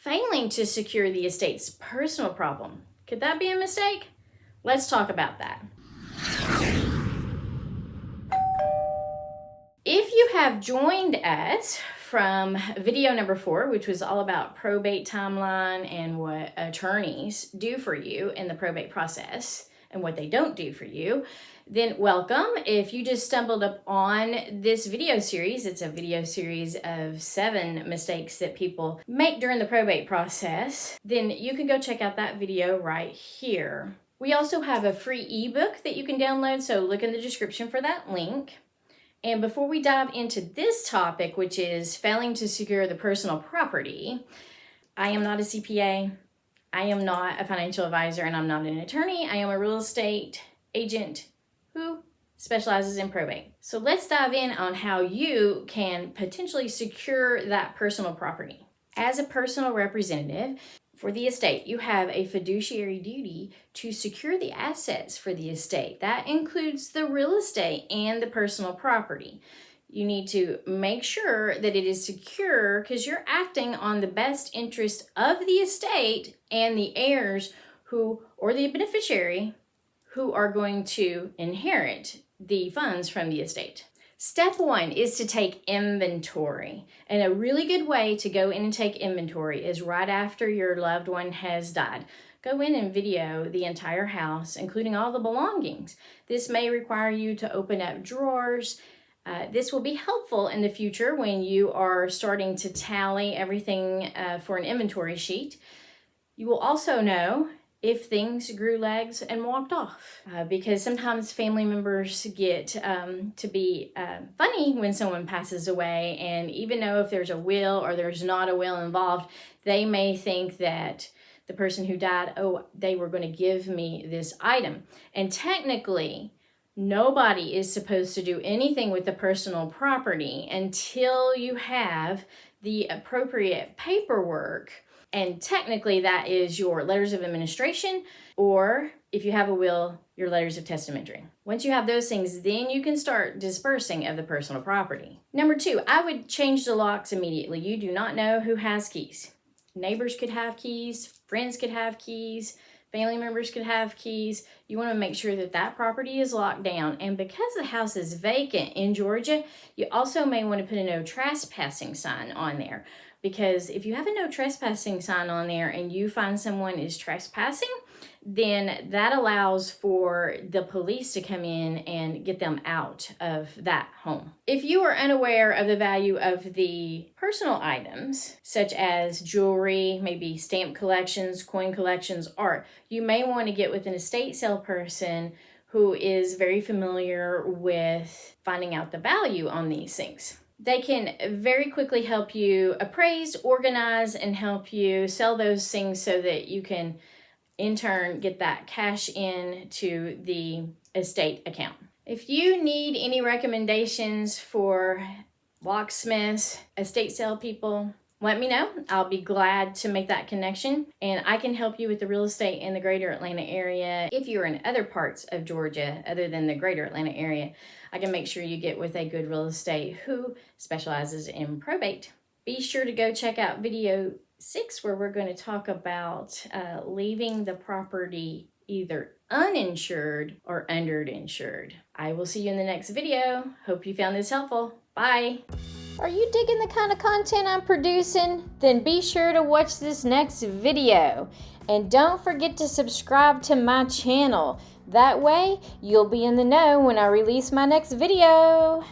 Failing to secure the estate's personal problem. Could that be a mistake? Let's talk about that. If you have joined us from video number 4, which was all about probate timeline and what attorneys do for you in the probate process and what they don't do for you, then welcome. If you just stumbled up on this video series, it's a video series of 7 mistakes that people make during the probate process, then you can go check out that video right here. We also have a free ebook that you can download, so look in the description for that link. And before we dive into this topic, which is failing to secure the personal property, I am not a CPA, I am not a financial advisor, and I'm not an attorney. I am a real estate agent who specializes in probate. So let's dive in on how you can potentially secure that personal property. As a personal representative for the estate, you have a fiduciary duty to secure the assets for the estate. That includes the real estate and the personal property. You need to make sure that it is secure because you're acting on the best interest of the estate and the heirs or the beneficiary who are going to inherit the funds from the estate. Step 1 is to take inventory. And a really good way to go in and take inventory is right after your loved one has died. Go in and video the entire house, including all the belongings. This may require you to open up drawers. This will be helpful in the future when you are starting to tally everything for an inventory sheet. You will also know if things grew legs and walked off, because sometimes family members get to be funny when someone passes away, and even though if there's a will or there's not a will involved, they may think that the person who died, they were going to give me this item. And technically, nobody is supposed to do anything with the personal property until you have the appropriate paperwork. And technically that is your letters of administration, or if you have a will, your letters of testamentary. Once you have those things, then you can start dispersing of the personal property. Number 2, I would change the locks immediately. You do not know who has keys. Neighbors could have keys, friends could have keys, family members could have keys. You want to make sure that that property is locked down. And because the house is vacant in Georgia, you also may want to put a no trespassing sign on there. Because if you have a no trespassing sign on there and you find someone is trespassing, then that allows for the police to come in and get them out of that home. If you are unaware of the value of the personal items, such as jewelry, maybe stamp collections, coin collections, art, you may want to get with an estate sale person who is very familiar with finding out the value on these things. They can very quickly help you appraise, organize, and help you sell those things so that you can, in turn, get that cash in to the estate account. If you need any recommendations for locksmiths, estate sale people, let me know. I'll be glad to make that connection, and I can help you with the real estate in the greater Atlanta area. If you're in other parts of Georgia other than the greater Atlanta area, I can make sure you get with a good real estate who specializes in probate. Be sure to go check out video 6 where we're going to talk about leaving the property either uninsured or underinsured. I will see you in the next video. Hope you found this helpful. Bye. Are you digging the kind of content I'm producing? Then be sure to watch this next video. And don't forget to subscribe to my channel. That way, you'll be in the know when I release my next video.